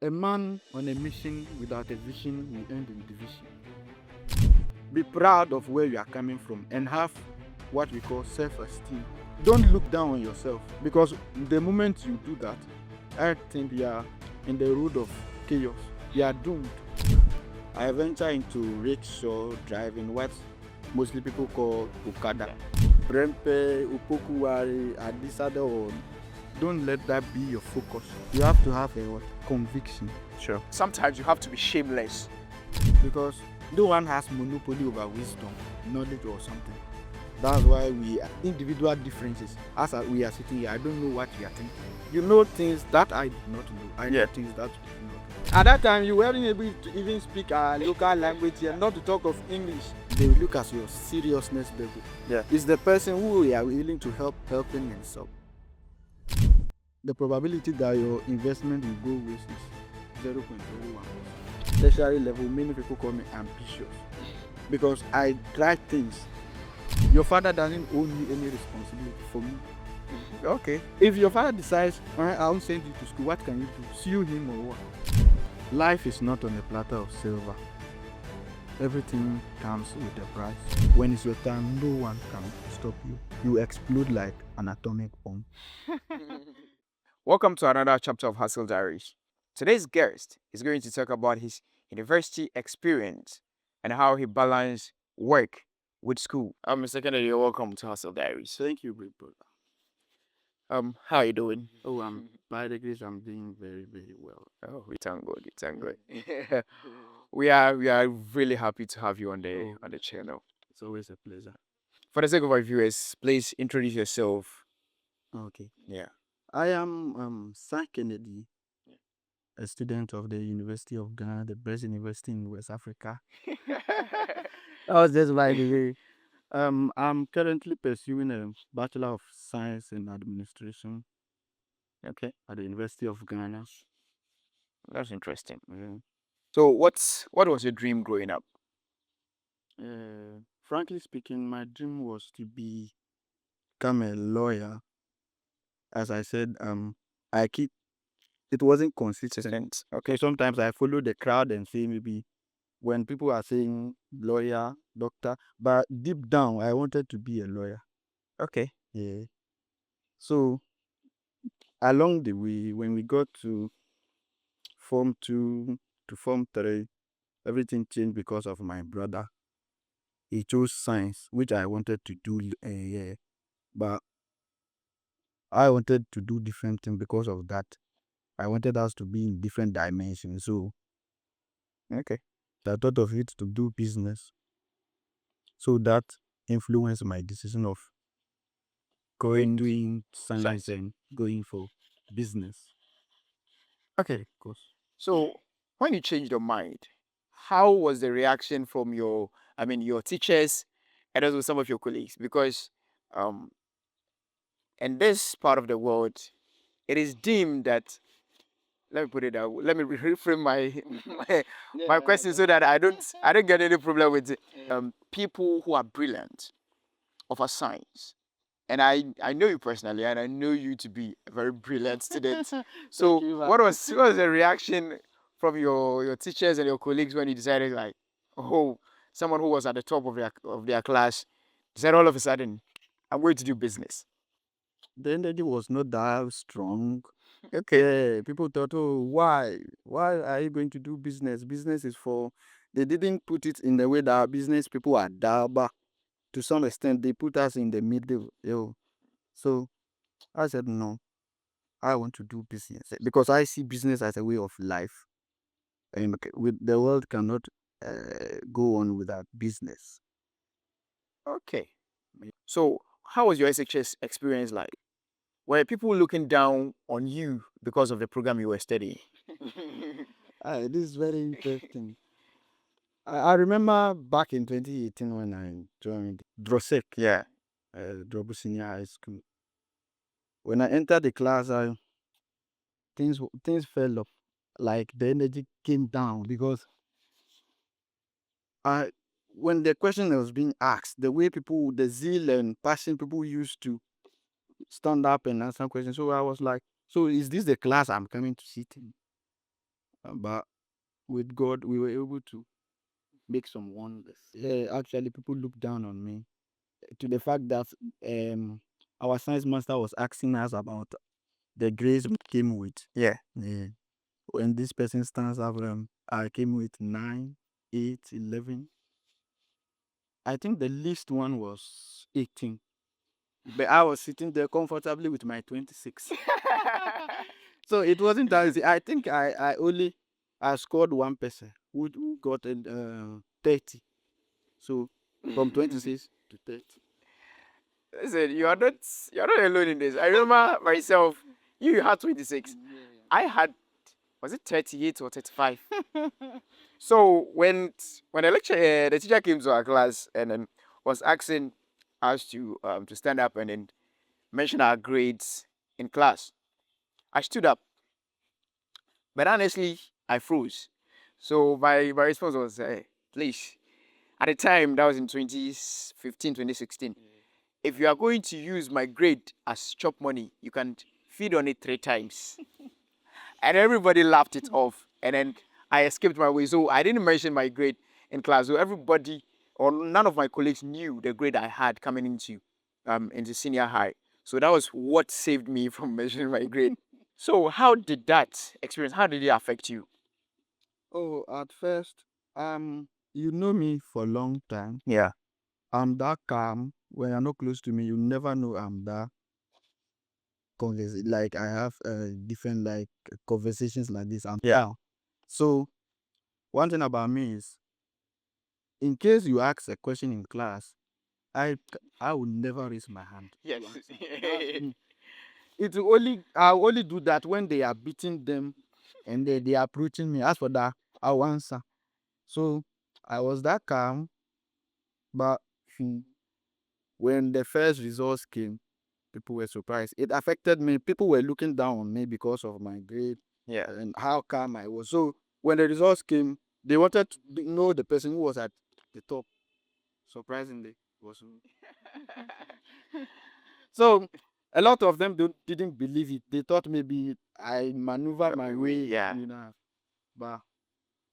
A man on a mission without a vision will end in division. Be proud of where you are coming from and have what we call self-esteem. Don't look down on yourself, because the moment you do that, I think you are in the road of chaos. You are doomed. I venture into rickshaw driving, what mostly people call Okada. Rempe, Upokuwari, Adisada, or don't let that be your focus. You have to have a what? Conviction. Sure. Sometimes you have to be shameless. Because no one has monopoly over wisdom, knowledge, or something. That's why we are individual differences. As we are sitting here, I don't know what you are thinking. You know things that I do not know. I know things that you do not know. At that time, you weren't able to even speak our local language here, not to talk of English. They will look at your seriousness level. Yeah. It's the person who you are willing to helping himself. The probability that your investment will go waste is 0.01%. Tertiary level, many people call me ambitious because I try things. Your father doesn't owe me any responsibility for me. Okay. If your father decides, I won't send you to school, what can you do? Sue him or what? Life is not on a platter of silver. Everything comes with a price. When it's your time, no one can stop you. You explode like an atomic bomb. Welcome to another chapter of Hustle Diaries. Today's guest is going to talk about his university experience and how he balanced work with school. Mr. Kennedy, you're welcome to Hustle Diaries. Thank you, big brother. How are you doing? Oh, by the grace, I'm doing very, very well. Oh, we thank God. We thank God. we are really happy to have you on the channel. It's always a pleasure. For the sake of our viewers, please introduce yourself. Okay. Yeah. I am Sir Kennedy, a student of the University of Ghana, the best university in West Africa. That was just by the way. I'm currently pursuing a Bachelor of Science in Administration. Okay. At the University of Ghana. That's interesting. Yeah. So what was your dream growing up? Frankly speaking, my dream was to become a lawyer. As I said, it wasn't consistent. Okay, sometimes I follow the crowd and say maybe when people are saying lawyer, doctor, but deep down I wanted to be a lawyer. Okay. Yeah. So along the way, when we got to Form 2 to Form 3, everything changed because of my brother. He chose science, which I wanted to do, but I wanted to do different things because of that. I wanted us to be in different dimensions. So, Okay. I thought of it to do business. So that influenced my decision of doing science and going for business. Okay. Of course. So when you changed your mind, how was the reaction from your teachers and also some of your colleagues? Because um in this part of the world, it is deemed that, let me put it out. Let me reframe my question so that I don't get any problem with it. People who are brilliant of a science. And I know you personally, and I know you to be a very brilliant student. So what was the reaction from your teachers and your colleagues when you decided, like, oh, someone who was at the top of their class decided all of a sudden, I'm going to do business? The energy was not that strong. Okay. Yeah, people thought, oh, why? Why are you going to do business? Business is for. They didn't put it in the way that business people are dull, but to some extent, they put us in the middle. So I said, no, I want to do business because I see business as a way of life. And with the world cannot go on without business. Okay. So how was your SHS experience like? Were people looking down on you because of the program you were studying? This is very interesting. I remember back in 2018 when I joined Drosek, Yeah. Drobu Senior High School. When I entered the class, things fell off. Like the energy came down because I, when the question was being asked, the way people, the zeal and passion people used to stand up and answer questions. So I was like, so is this the class I'm coming to sit in? But with God, we were able to make some wonders. Yeah, actually, people look down on me to the fact that um our science master was asking us about the grades we came with. Yeah. Yeah. When this person stands up, I came with 9, 8, 11. I think the least one was 18. But I was sitting there comfortably with my 26. So it wasn't that easy. I think I scored one person who got a 30. So from 26 to 30. Listen, you're not alone in this. I remember myself. You had 26. I had, was it 38 or 35? So when the teacher came to our class and then was asking us to stand up and then mention our grades in class, I stood up, but honestly, I froze. So my response was, please. At the time, that was in 2015, 2016. If you are going to use my grade as chop money, you can feed on it 3 times. And everybody laughed it off. And then I escaped my way. So I didn't mention my grade in class. So everybody or none of my colleagues knew the grade I had coming into senior high. So that was what saved me from mentioning my grade. So how did that experience? How did it affect you? Oh, at first, you know me for a long time. Yeah. I'm that calm. When you're not close to me, you never know I'm that like I have different like conversations like this. I'm Yeah. calm. So one thing about me is, in case you ask a question in class, I will never raise my hand. Yes. To answer. That's me. I'll only do that when they are beating them and they are approaching me. As for that, I'll answer. So I was that calm, but when the first results came, people were surprised. It affected me. People were looking down on me because of my grade Yeah. and how calm I was. So when the results came, they wanted to know the person who was at the top. Surprisingly, it was me. So a lot of them didn't believe it. They thought maybe I maneuver my way, Yeah. but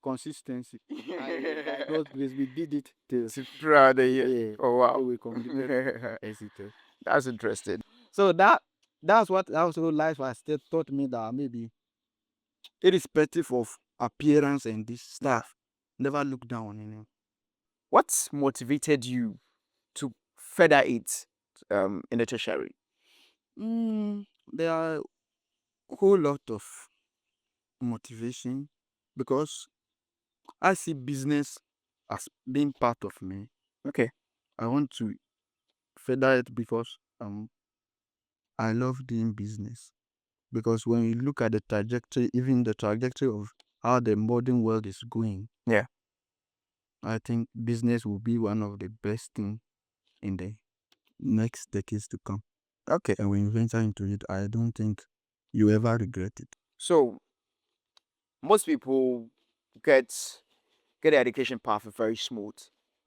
consistency. By God's grace, we did it till Throughout the year. yeah, Oh wow. till we completed SC2. That's interesting. So that's what also life has still taught me, that maybe irrespective of appearance and this stuff, never look down on anyone. What motivated you to further it in the tertiary? There are a whole lot of motivation because I see business as being part of me. Okay. I want to further it because I love doing business. Because when you look at the trajectory, even the trajectory of how the modern world is going, Yeah. I think business will be one of the best thing in the next decades to come. Okay. And when you venture into it, I don't think you ever regret it. So most people get the education path very smooth.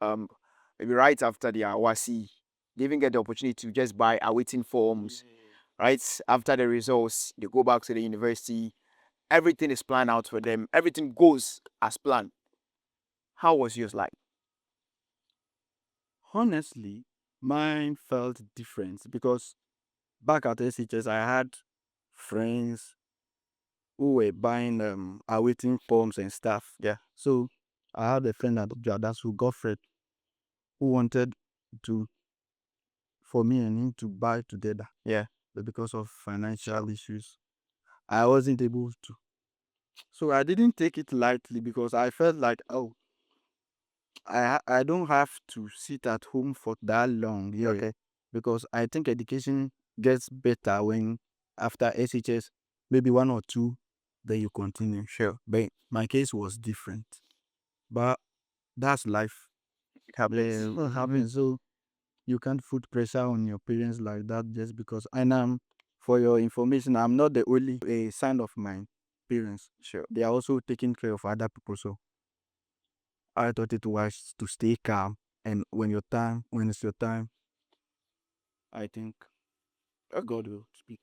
Um, maybe right after the awasi, they even get the opportunity to just buy awaiting forms. Right after the results, they go back to the university. Everything is planned out for them. Everything goes as planned. How was yours like? Honestly, mine felt different because back at SHS, I had friends who were buying awaiting forms and stuff. Yeah. So I had a friend at Jadas who Godfred who wanted to for me and him to buy together. Yeah. But because of financial issues, I wasn't able to. So I didn't take it lightly because I felt like, oh, I don't have to sit at home for that long. Yeah. Okay. Because I think education gets better when after SHS, maybe one or two, then you continue. Sure. But my case was different. But that's life. It happens. What happens? So you can't put pressure on your parents like that just because. And for your information, I'm not the only son of my parents. Sure. They are also taking care of other people. So I thought it was to stay calm. And when it's your time, I think Okay. God will speak.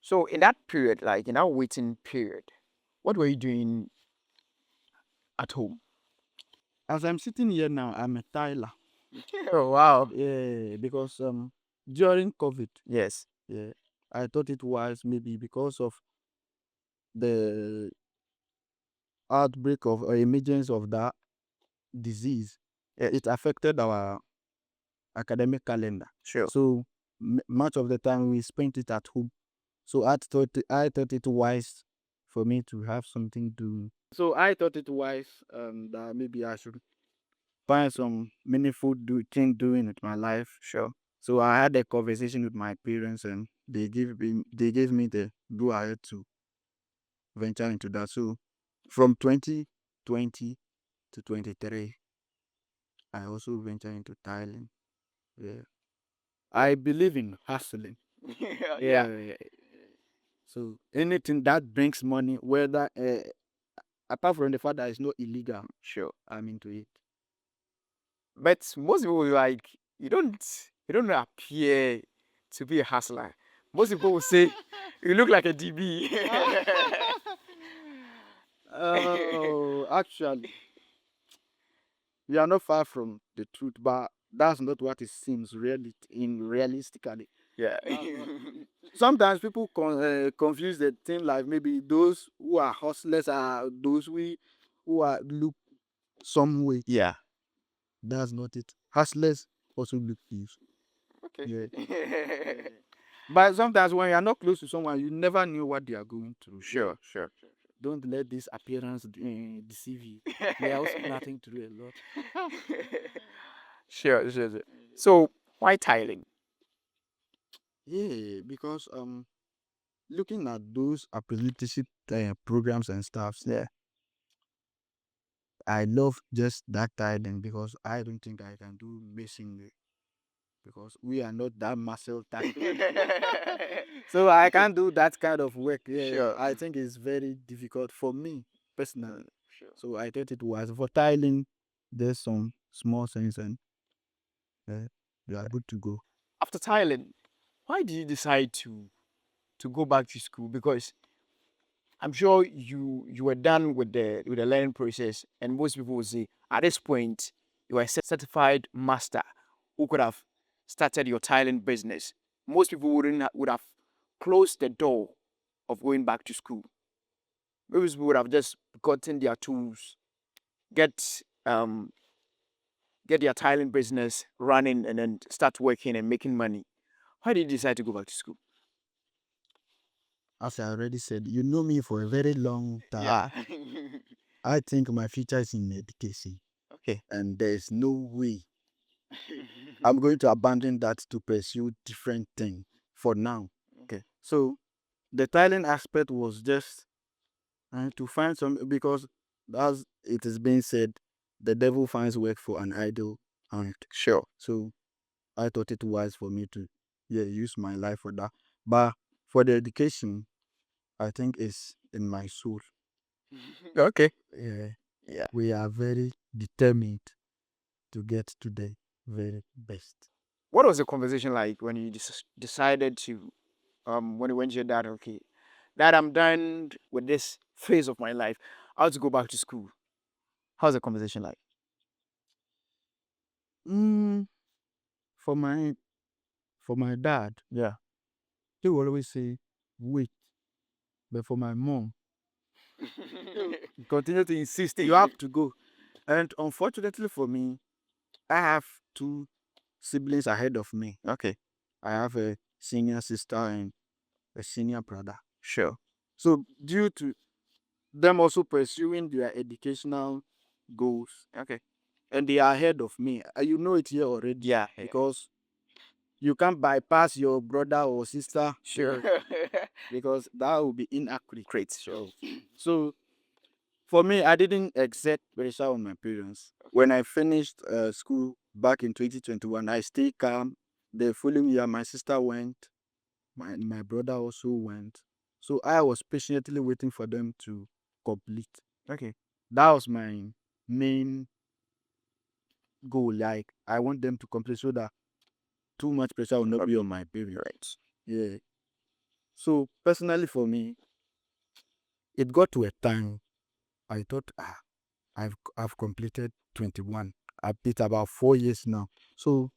So in that period, like in that waiting period, What were you doing at home? As I'm sitting here now, I'm a tiler. Oh wow. Yeah, because during COVID, Yes. yeah, I thought it was maybe because of the outbreak of or emergence of that disease, it affected our academic calendar. Sure. So much of the time we spent it at home. So I thought it wise for me to have something to. So I thought it wise that maybe I should find some meaningful thing doing with my life. Sure. So I had a conversation with my parents, and they gave me the go ahead to venture into that. So from 2020 to 23, I also venture into Thailand. Yeah, I believe in hustling. Yeah. Yeah. So anything that brings money, whether apart from the fact that it's not illegal, Sure. I'm into it. But most people will like you don't appear to be a hustler. Most people will say you look like a DB. Oh, actually, we are not far from the truth, but that's not what it seems really in realistically. Yeah. Sometimes people confuse the thing like maybe those who are hustlers are those who are look some way. Yeah. That's not it. Hustlers also look thieves. Okay. Yeah. But sometimes when you are not close to someone, you never knew what they are going through. Sure. Sure. Don't let this appearance deceive you. They are also nothing through a lot. Sure. So why tiling? Yeah, because looking at those apprenticeship programs and stuff, Yeah. I love just that tiling because I don't think I can do masonry because we are not that muscle type. So I can't do that kind of work. Yeah, Sure. I think it's very difficult for me personally. Sure. So I thought it was for tiling. There's some small things and you are good to go. After tiling, why did you decide to go back to school? Because I'm sure you were done with the learning process, and most people would say at this point you are a certified master who could have started your tiling business. Most people would have closed the door of going back to school. Most people would have just gotten their tools, get get their tiling business running, and then start working and making money. Why did you decide to go back to school? As I already said, you know me for a very long Yeah. time. I think my future is in education, Okay. and there's no way I'm going to abandon that to pursue different thing for now. Okay. So the tiling aspect was just to find some because as it is being said, the devil finds work for an idle hand. Sure. So I thought it wise for me to use my life for that. But for the education, I think it's in my soul. Okay. Yeah. Yeah. We are very determined to get to the very best. What was the conversation like when you decided to when you went to your dad? Okay, dad, I'm done with this phase of my life. I want to go back to school. How's the conversation like? Mm, for my dad, Yeah. he will always say, wait. But for my mom, continue to insist you have to go. And unfortunately for me, I have two siblings ahead of me. Okay. I have a senior sister and a senior brother. Sure. So due to them also pursuing their educational goals, Okay. and they are ahead of me, you know it here already. Yeah. Because you can't bypass your brother or sister. Sure. Because that will be inaccurate. Great. Sure. So for me, I didn't exert pressure on my parents. When I finished school back in 2021, I stayed calm. The following year, my sister went, my brother also went. So I was patiently waiting for them to complete. Okay. That was my main goal. Like, I want them to complete so that too much pressure will not be on my parents. Right. Yeah. So personally for me, it got to a time I thought, I've completed 21. I've been about 4 years now. So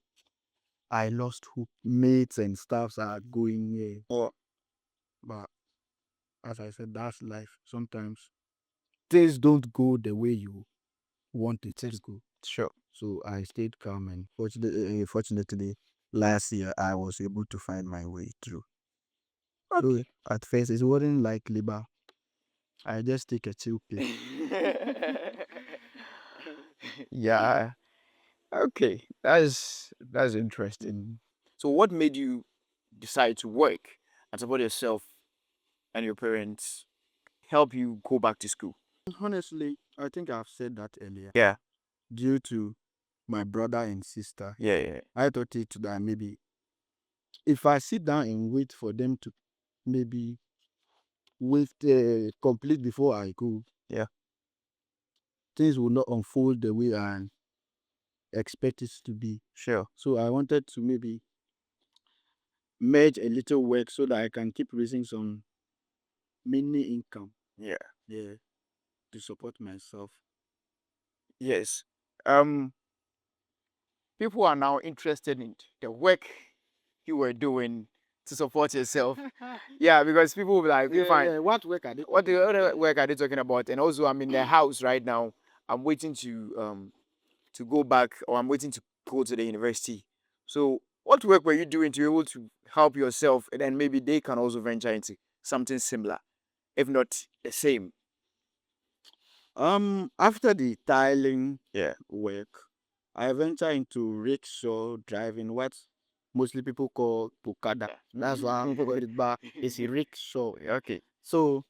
I lost hope. Mates and stuffs are going here. But as I said, that's life. Sometimes things don't go the way you want it to go. Sure. So I stayed calm, and fortunately, last year I was able to find my way through. So at first it wasn't like labor. I just take a chill pill. Yeah. Okay. That's interesting. So what made you decide to work and support yourself and your parents, help you go back to school? Honestly, I think I've said that earlier. Yeah. Due to my brother and sister, Yeah. I thought it that maybe if I sit down and wait for them to maybe wait complete before I go, Yeah. things will not unfold the way I expect it to be. Sure. So I wanted to maybe merge a little work so that I can keep raising some mini income. Yeah. Yeah, to support myself. Yes. People are now interested in the work you were doing to support yourself. Yeah, because people will be like, Yeah, fine. yeah. What work are they? What the other work are they talking about? And also, I'm in the house right now. I'm waiting to go back, or I'm waiting to go to the university. So, what work were you doing to be able to help yourself, and then maybe they can also venture into something similar, if not the same? After the tiling Yeah. work, I venture into rickshaw driving, what mostly people call Okada. That's why I'm call it, but it's a rickshaw. Okay. So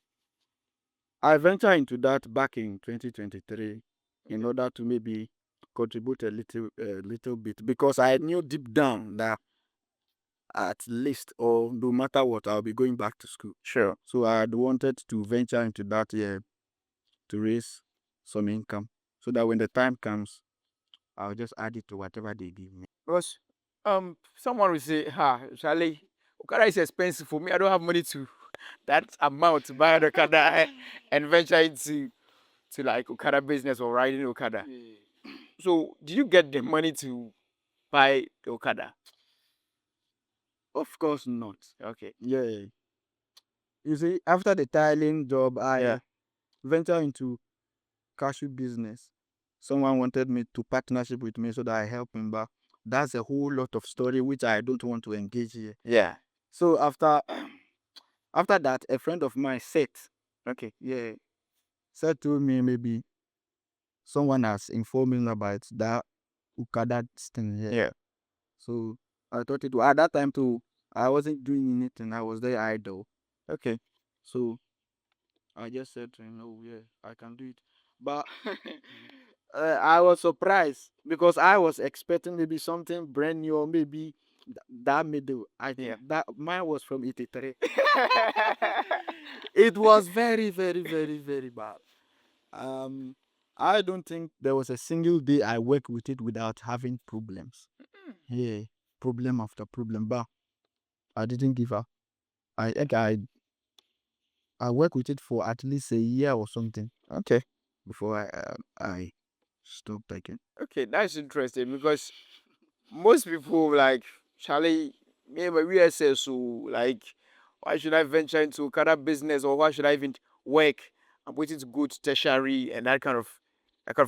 I venture into that back in 2023 in order to maybe contribute a little bit, because I knew deep down that at least, or no matter what, I'll be going back to school. Sure. So I had wanted to venture into that year to raise some income, so that when the time comes, I'll just add it to whatever they give me. Because someone will say, "Ha, Charlie, Okada is expensive for me. I don't have money to that amount to buy an Okada and venture into like Okada business or riding Okada." So, did you get the money to buy the Okada? Of course not. Okay. Yeah. You see, after the tiling job, Yeah. I venture into cashew business. Someone wanted me to partnership with me so that I help him, but that's a whole lot of story which I don't want to engage here. Yeah. So after that, a friend of mine said, Okay. said to me, maybe someone has informed me about that Okada thing here. Yeah. So I thought it was at that time too. I wasn't doing anything. I was there idle. Okay. So I just said to him, "Oh yeah, I can do it." But I was surprised because I was expecting maybe something brand new, or maybe that middle. I think Yeah. that mine was from 83. It was very, very, very, very bad. Um, I don't think there was a single day I worked with it without having problems. Yeah, problem after problem, but I didn't give up. I think I worked with it for at least a year or something Okay. before I stopped again. Okay. That's interesting because most people like Charlie, me and my VSS, so like, why should I venture into Okada business, or why should I even work? I'm waiting to go to tertiary and that kind of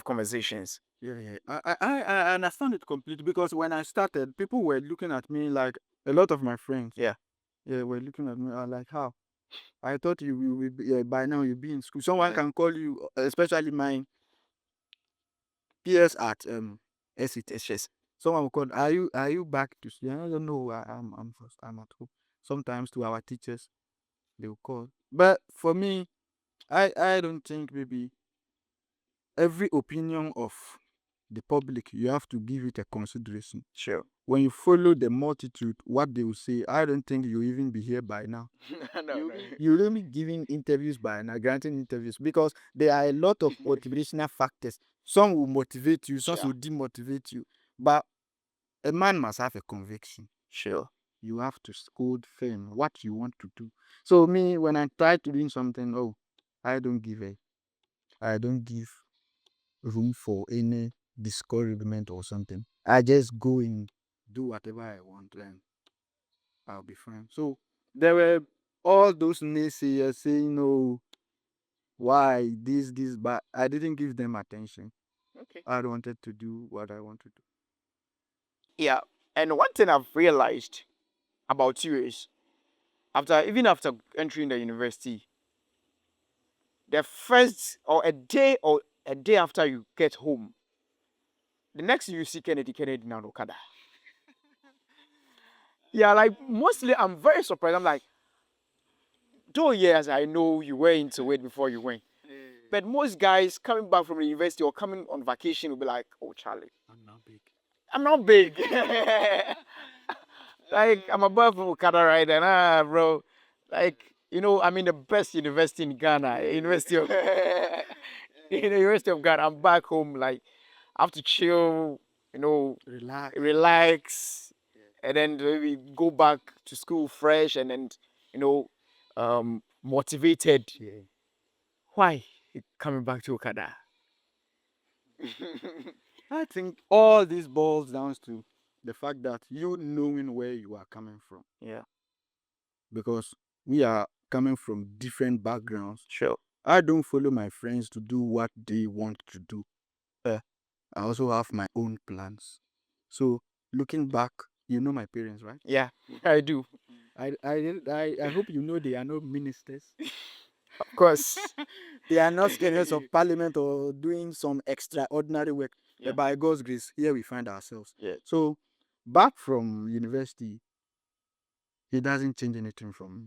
conversations. Yeah. I understand it completely, because when I started, people were looking at me like, a lot of my friends. Yeah. Yeah, were looking at me like, how? I thought you will be, by now you'll be in school. Someone can call you, especially my peers at SET. It's just Someone will call, are you back to school? I don't know. I'm at home. Sometimes to our teachers, they will call. But for me, I don't think maybe every opinion of the public, you have to give it a consideration. sure. When you follow the multitude, what they will say, I don't think you'll even be here by now. No. You'll only be giving interviews by now, granting interviews, because there are a lot of motivational factors. Some will motivate you, some Sure. will demotivate you. But a man must have a conviction. Sure. You have to hold firm what you want to do. So me, when I try to do something, I don't give room for any discouragement or something. I just go and do whatever I want and I'll be fine. So there were all those naysayers saying, no, why this, but I didn't give them attention. Okay. I wanted to do what I want to do. Yeah. And one thing I've realized about you is even after entering the university, the first or a day after you get home, the next thing you see Kennedy now Okada. Yeah, like mostly I'm very surprised. I'm like, though yes, I know you were into it before you went. But most guys coming back from the university or coming on vacation will be like, oh Charlie, I'm not big. I'm not big. Like I'm above Okada right and bro. Like, I'm in the best university in Ghana, University of in the University of Ghana. I'm back home, like I have to chill, Relax. relax, and then maybe go back to school fresh and then, motivated. Yeah. Why coming back to Okada? I think all this boils down to the fact that you knowing where you are coming from. Yeah, Because we are coming from different backgrounds. sure. I don't follow my friends to do what they want to do. I also have my own plans. So looking back, you know my parents, right? Yeah, I do. I hope you know they are not ministers. Of course. They are not students of parliament or doing some extraordinary work. Yeah. But by God's grace, here we find ourselves. Yeah. So back from university, it doesn't change anything from me.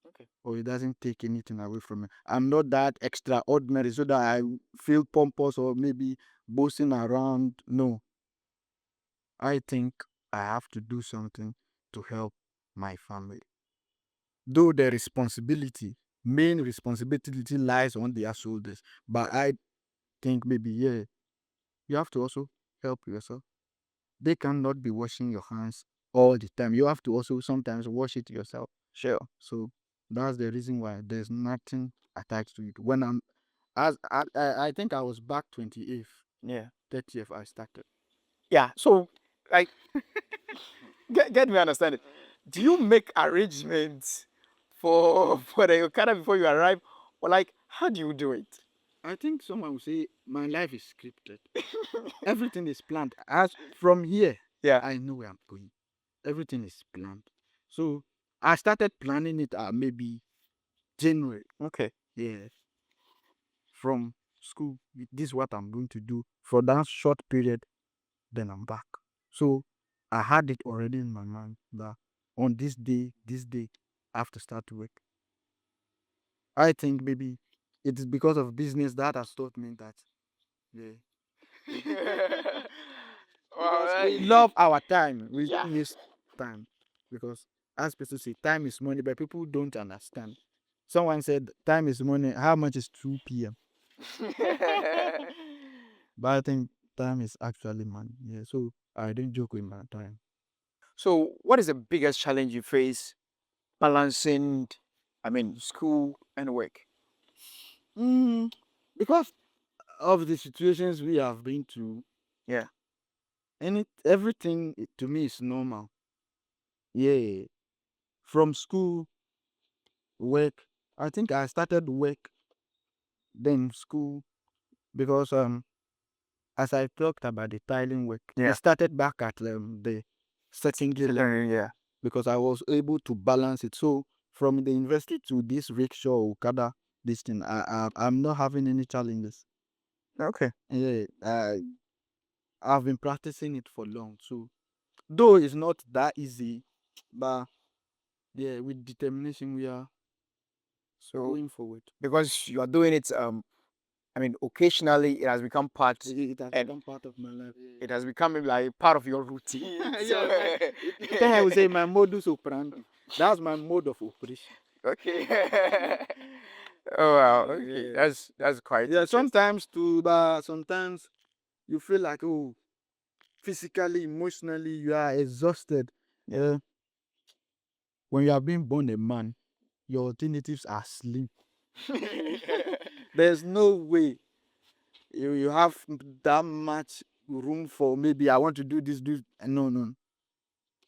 Okay. Or it doesn't take anything away from me. I'm not that extraordinary so that I feel pompous or maybe boasting around. No. I think I have to do something to help my family. Though the main responsibility lies on their shoulders. But I think maybe, yeah, you have to also help yourself. They cannot be washing your hands all the time. You have to also sometimes wash it yourself. Sure. So that's the reason why there's nothing attached to it. When I think I was back 28th, Yeah. 30th I started. Yeah. So, like, get me understand it. Do you make arrangements for the Okada before you arrive, or like how do you do it? I think someone will say my life is scripted. Everything is planned. As from here, Yeah. I know where I'm going. Everything is planned. So I started planning it maybe January. Okay. Yeah. From school, this is what I'm going to do for that short period. Then I'm back. So I had it already in my mind that on this day, I have to start to work. I think maybe it is because of business that has taught me that. Yeah. Because we love our time. We Yeah. don't waste time. Because as people say, time is money, but people don't understand. Someone said time is money. How much is 2 p.m.? But I think time is actually money. Yeah. So I don't joke with my time. So, what is the biggest challenge you face balancing, school and work? Because of the situations we have been through, Yeah. everything to me is normal. Yeah. From school, work. I think I started work, then school, because as I talked about the tiling work, Yeah. I started back at the secondary level Yeah. because I was able to balance it. So from the university to this rickshaw Okada, this thing, I'm not having any challenges. Okay. Yeah, I've been practicing it for long. So though it's not that easy, but yeah, with determination we are So, going forward. because you are doing it, occasionally it has become part. It has And become part of my life. it has become like part of your routine. Yeah, then I would say my modus operandi. That's my mode of operation. Okay. Oh wow. Okay. Yeah. That's quite. Yeah, interesting. sometimes too, but sometimes you feel like, oh, physically, emotionally, you are exhausted. Yeah. When you are being born a man, your alternatives are slim. There's no way you have that much room for maybe I want to do this, do no, no.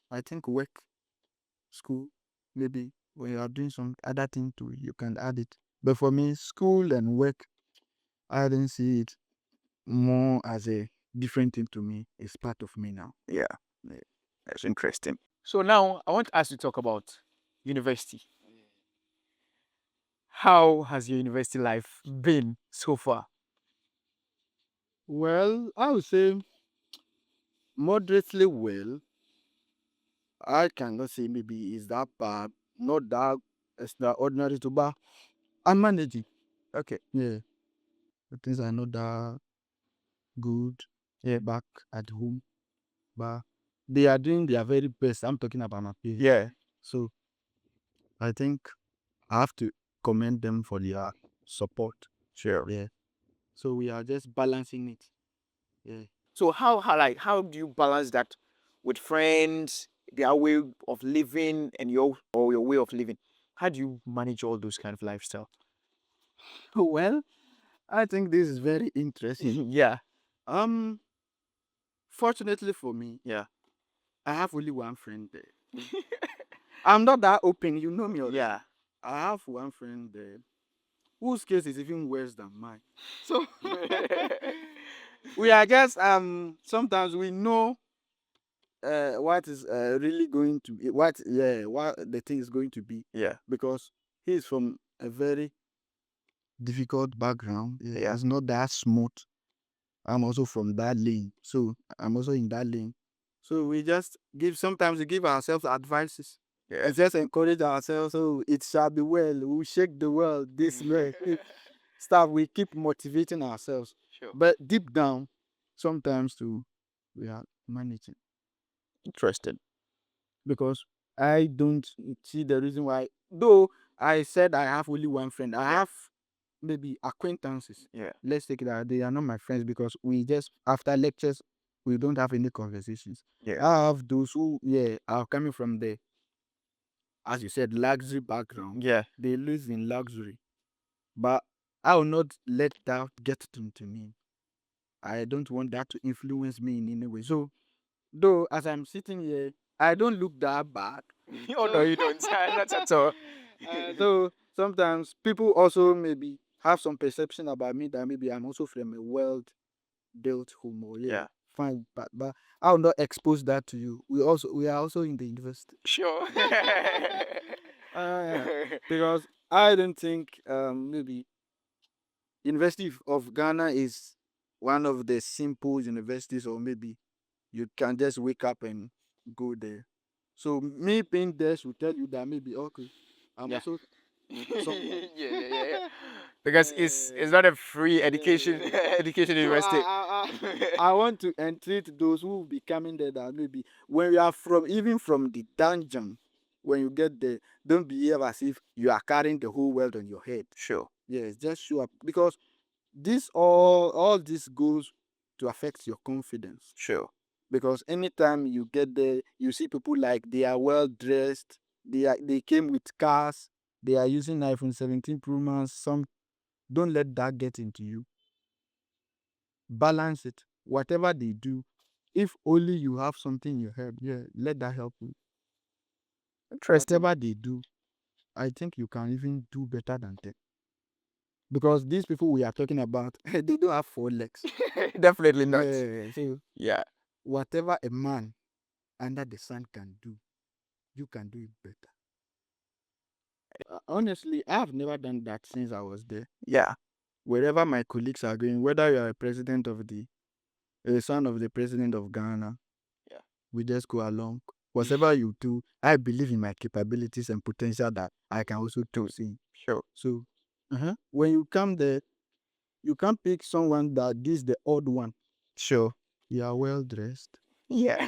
I think work, school, maybe when you are doing some other thing too, you can add it. But for me, school and work, I didn't see it more as a different thing to me. It's part of me now. Yeah, Yeah. that's interesting. So now I want us to talk about university. How has your university life been so far? Well, I would say moderately well. I cannot say maybe it's that bad, not that extraordinary to, but I'm managing. Okay. Yeah, the things are not that good. Yeah. Back at home, but they are doing their very best. I'm talking about my peers. Yeah. So I think I have to commend them for their support. Sure. Yeah. So we are just balancing it. Yeah. So how do you balance that with friends, their way of living, and your way of living? How do you manage all those kind of lifestyle? Well, I think this is very interesting. Yeah. Um, Fortunately for me, Yeah. I have only one friend there. I'm not that open, you know me already. Yeah. I have one friend there whose case is even worse than mine. So we are just sometimes we know what is really going to be what the thing is going to be Yeah. because he is from a very difficult background. Yeah. It's not that smooth. I'm also from that lane, so I'm also in that lane. So we just sometimes we give ourselves advices. Yeah. And just encourage ourselves. So it shall be well. We'll shake the world this way. Stuff we keep motivating ourselves. Sure. But deep down, sometimes too, we are managing Interesting. because I don't see the reason why. Though I said I have only one friend, I have maybe acquaintances. Yeah. Let's take it that they are not my friends because we just after lectures we don't have any conversations. Yeah. I have those who are coming from the, as you said, luxury background. Yeah. They live in luxury, but I will not let that get to me. I don't want that to influence me in any way. So though as I'm sitting here, I don't look that bad. Oh no, you don't. Not at all. So sometimes people also maybe have some perception about me that maybe I'm also from a well-built home or Yeah. fine, but I'll not expose that to you. We are also in the university. Sure. Yeah. Because I don't think maybe University of Ghana is one of the simple universities, or maybe you can just wake up and go there. So me being there should tell you that maybe okay, I'm Yeah. also Yeah. Because it's not a free education education So university. I want to entreat those who will be coming there that maybe when you are from even from the dungeon, when you get there, don't behave as if you are carrying the whole world on your head. Sure. Yes, just show up because all this goes to affect your confidence. Sure. Because anytime you get there, you see people like they are well dressed, they came with cars, they are using iPhone 17 Pro Max. Some don't let that get into you. Balance it. Whatever they do, if only you have something in your head, let that help you. Interesting. Whatever they do, I think you can even do better than them. Because these people we are talking about, they don't have 4 legs. Definitely not. So Yeah. whatever a man under the sun can do, you can do it better. Honestly, I have never done that since I was there. Yeah. Wherever my colleagues are going, whether you are a son of the president of Ghana, Yeah. we just go along. Whatever you do, I believe in my capabilities and potential that I can also do. See. Sure. So, when you come there, you can't pick someone that is the odd one. Sure. You are well dressed. Yeah.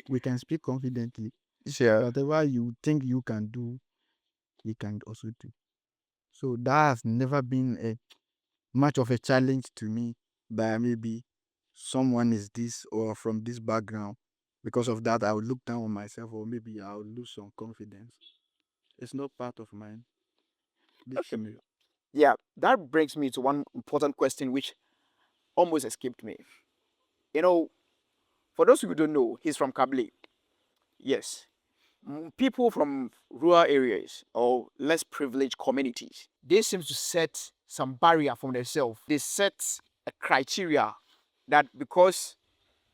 We can speak confidently. Sure. Whatever you think you can do, you can also do. So that has never been a much of a challenge to me that maybe someone is this or from this background. Because of that, I would look down on myself or maybe I'll lose some confidence. It's not part of mine. This Okay. scenario. Yeah, that brings me to one important question which almost escaped me. You know, for those who don't know, he's from Kabli. Yes. People from rural areas or less privileged communities, they seem to set some barrier for themselves. They set a criteria that because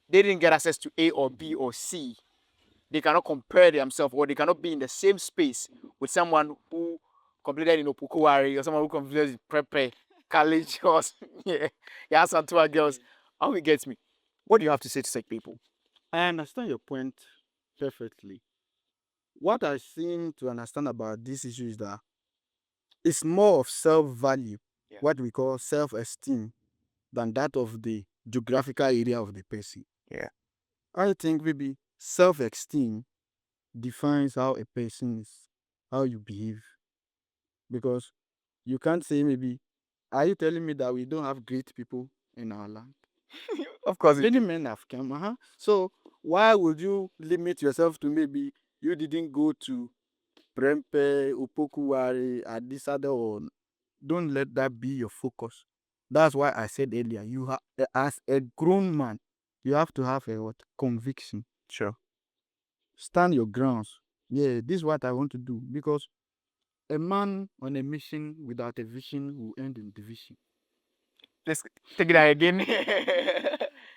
they didn't get access to A or B or C, they cannot compare themselves or they cannot be in the same space with someone who completed in Opukuwari or someone who completed in Prepe, college, or yeah, some two girls. How he gets me. What do you have to say to such people? I understand your point perfectly. What I seem to understand about this issue is that it's more of self-value, Yeah. what we call self-esteem, than that of the geographical area of the person. Yeah. I think maybe self-esteem defines how a person is, how you behave. Because you can't say maybe, are you telling me that we don't have great people in our land? Of course, Many men have come. So why would you limit yourself to maybe you didn't go to Prempe, Upokuwari, Adisada, or don't let that be your focus. That's why I said earlier, as a grown man, you have to have a what conviction. Sure. Stand your grounds. Yeah, this is what I want to do because a man on a mission without a vision will end in division. Let's take it out again.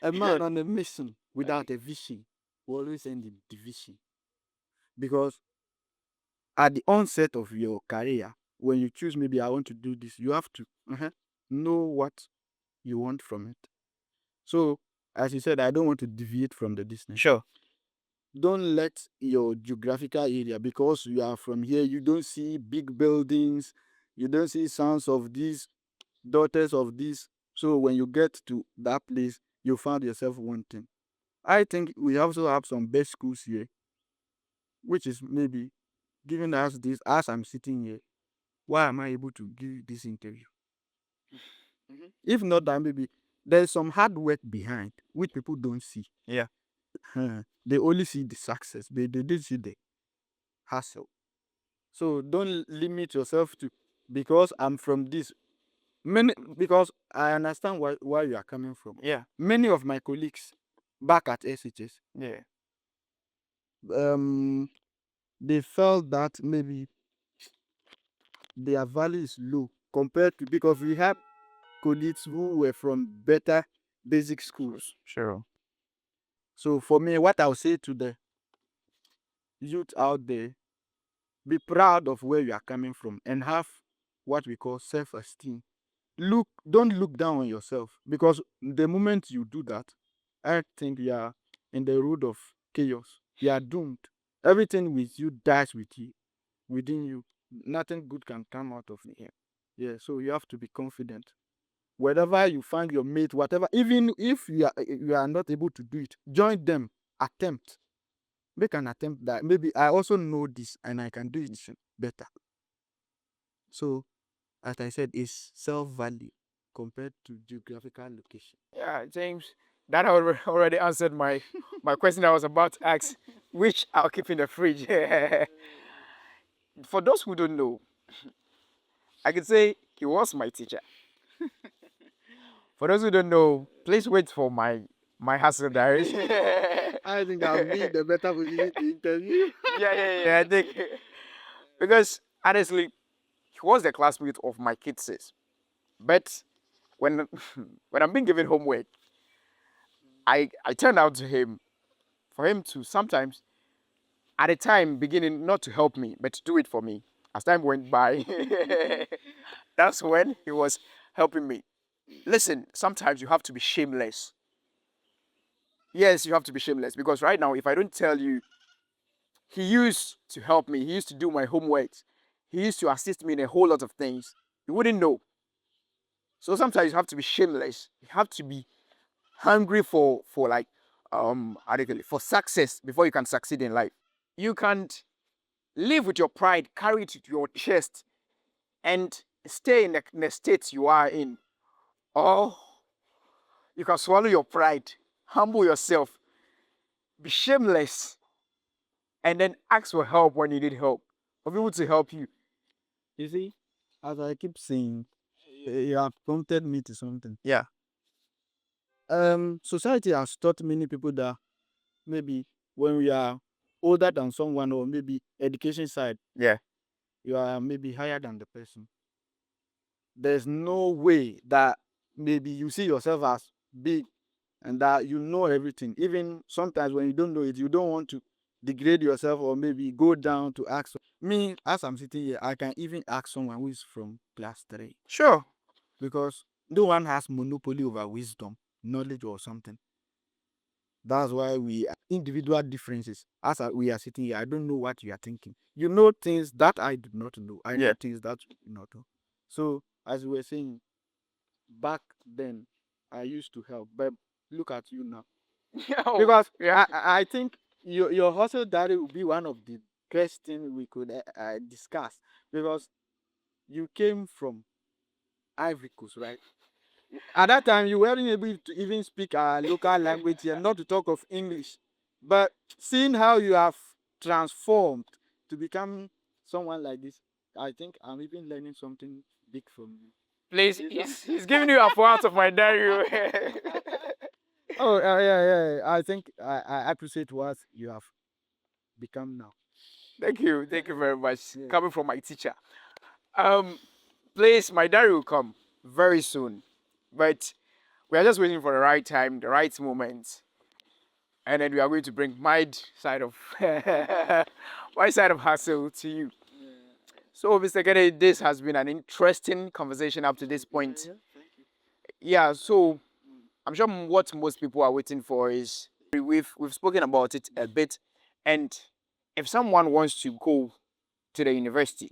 A man on a mission without a vision will always end in division because at the onset of your career, when you choose maybe I want to do this, you have to know what you want from it. So, as you said, I don't want to deviate from the distance. Sure. Don't let your geographical area, because you are from here, you don't see big buildings, you don't see sons of these, daughters of this. So, when you get to that place, you find yourself wanting. I think we also have some best schools here, which is maybe giving us this as I'm sitting here. Why am I able to give this interview? If not that, maybe there's some hard work behind which people don't see. Yeah. They only see the success, they didn't see the hustle. So don't limit yourself to because I'm from this. Many because I understand where you are coming from. Yeah. Many of my colleagues back at SHS, Yeah. they felt that maybe their value is low compared to because we have colleagues who were from better basic schools. Sure. So for me, what I'll say to the youth out there, be proud of where you are coming from and have what we call self-esteem. Don't look down on yourself because the moment you do that, I think you are in the road of chaos. You are doomed. Everything with you dies with you, within you. Nothing good can come out of here. Yeah, so you have to be confident. Wherever you find your mate, whatever, even if you are not able to do it, join them. Attempt. Make an attempt that maybe I also know this and I can do it better. So, as I said, it's self-value compared to geographical location. Yeah, James, that already answered my question I was about to ask, which I'll keep in the fridge. For those who don't know, I could say he was my teacher. For those who don't know, please wait for my hustle diaries. I think I'll be the better position to interview. Yeah. I think because honestly, he was the classmate of my kids. But when when I'm being given homework, I turned out to him for him to sometimes at a time beginning not to help me but to do it for me. As time went by, that's when he was helping me. Listen, sometimes you have to be shameless. Yes, you have to be shameless because right now, if I don't tell you, he used to help me, he used to do my homework, he used to assist me in a whole lot of things. You wouldn't know. So sometimes you have to be shameless. You have to be hungry for like how do you call it? For success before you can succeed in life. You can't live with your pride, carry it to your chest, and stay in the state you are in. Or you can swallow your pride, humble yourself, be shameless, and then ask for help when you need help, for people to help you. You see, as I keep saying, You have prompted me to something. Yeah. Society has taught many people that maybe when we are older than someone, or maybe education side, Yeah. you are maybe higher than the person. There's no way that maybe you see yourself as big and that you know everything. Even sometimes when you don't know it, you don't want to degrade yourself or maybe go down to ask. Me, as I'm sitting here, I can even ask someone who is from class 3 Sure. because no one has monopoly over wisdom, knowledge, or something. That's why we individual differences. We are sitting here, I don't know what you are thinking. You know things that I do not know. I Yeah. know things that you do not know. So as we were saying, back then I used to help, but look at you now. Because Yeah. I think your hustle diary will be one of the best thing we could discuss, because you came from Ivory Coast, right? At that time, you weren't able to even speak our local language here, not to talk of English. But seeing how you have transformed to become someone like this, I think I'm even learning something big from you. Please, he's giving you a part of my diary. Oh, yeah. I think I appreciate what you have become now. Thank you. Thank you very much. Yeah. Coming from my teacher. Please, my diary will come very soon. But we are just waiting for the right time, the right moment. And then we are going to bring my side of my side of hustle to you. So, Mr. Kennedy, this has been an interesting conversation up to this point. Yeah, thank you. Yeah, so I'm sure what most people are waiting for is we've spoken about it a bit, and if someone wants to go to the university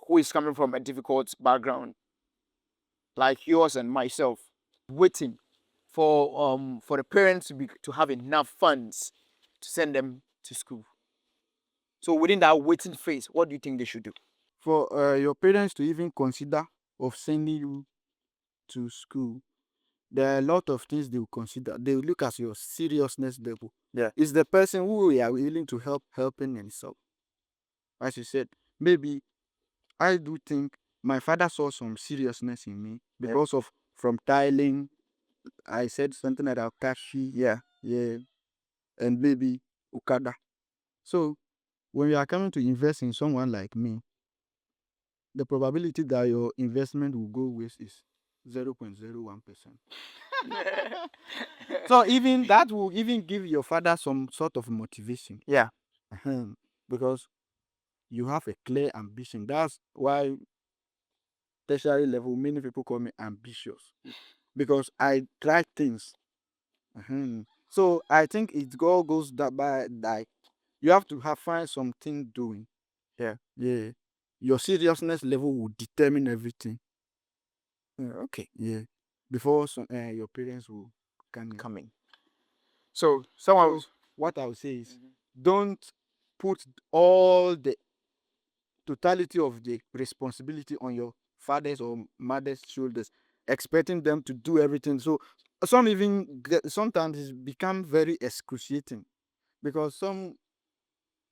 who is coming from a difficult background like yours and myself, waiting for the parents to have enough funds to send them to school. So within that waiting phase, what do you think they should do? For your parents to even consider of sending you to school, there are a lot of things they will consider. They will look at your seriousness level. Yeah. Is the person who you are willing to help helping himself? As you said, maybe I do think my father saw some seriousness in me because of from tiling. I said something like Akashi, yeah, and maybe Okada. So when you are coming to invest in someone like me, the probability that your investment will go waste is 0.01%. So even that will even give your father some sort of motivation. Yeah. Because you have a clear ambition. That's why tertiary level, many people call me ambitious, because I try things. So I think it all goes that by like you have to have find something doing. Yeah. Yeah. Your seriousness level will determine everything. Okay. Yeah. Before your parents will come in. Coming. So someone. So what I would say is, don't put all the totality of the responsibility on your father's or mother's shoulders, expecting them to do everything. So some even sometimes it become very excruciating, because some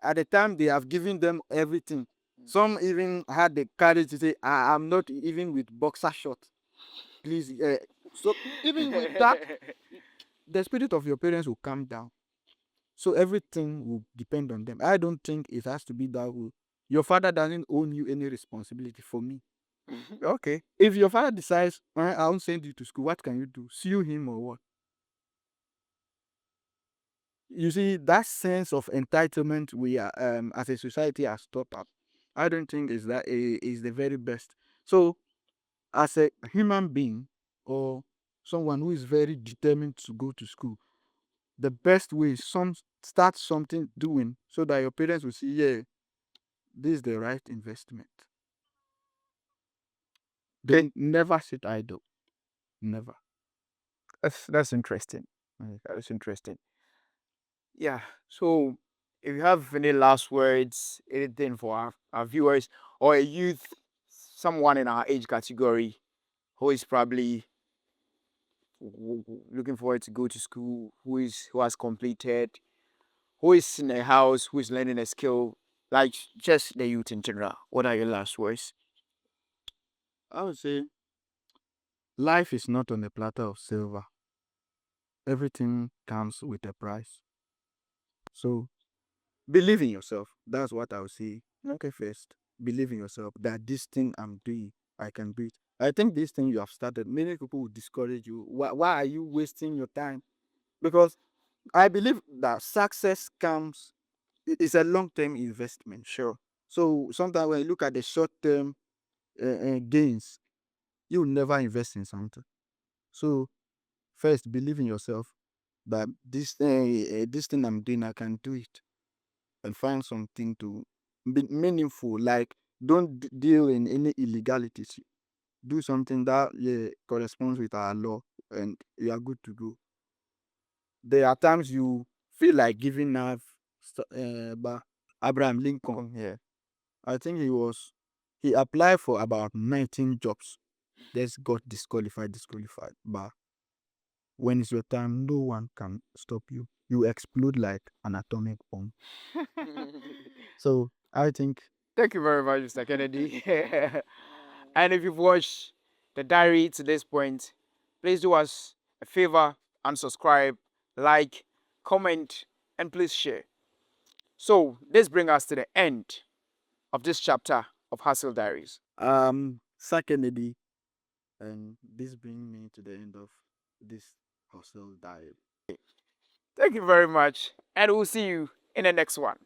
at the time they have given them everything. Some even had the courage to say, I'm not even with boxer shorts. Please. So even with that, the spirit of your parents will calm down. So everything will depend on them. I don't think it has to be that way. Your father doesn't own you any responsibility for me. Okay. If your father decides, I won't send you to school, what can you do? Sue him or what? You see, that sense of entitlement we are, as a society, has stopped up. I don't think is the very best. So, as a human being or someone who is very determined to go to school, the best way is start something doing so that your parents will see, yeah, this is the right investment. They never sit idle. Never. That's interesting. That's interesting. Yeah. So if you have any last words, anything for our viewers or a youth, someone in our age category who is probably looking forward to go to school, who has completed, who is in a house, who is learning a skill, like just the youth in general. What are your last words? I would say life is not on a platter of silver. Everything comes with a price. So believe in yourself. That's what I would say. Okay, first, believe in yourself that this thing I'm doing, I can do it. I think this thing you have started, many people will discourage you. Why are you wasting your time? Because I believe that success comes, it's a long term investment, sure. So sometimes when you look at the short term gains, you will never invest in something. So first, believe in yourself that this thing I'm doing, I can do it, and find something to be meaningful. Like don't deal in any illegalities. Do something that corresponds with our law, and you are good to go. There are times you feel like giving up, but Abraham Lincoln, Yeah. I think he applied for about 19 jobs. Just got disqualified. But when it's your time, no one can stop you. You explode like an atomic bomb. So I think Thank you very much, Mr. Kennedy. And if you've watched the diary to this point, please do us a favor and subscribe, like, comment, and please share. So this brings us to the end of this chapter of Hustle Diaries. Sir Kennedy, and this brings me to the end of this hustle dive. Thank you very much, and we'll see you in the next one.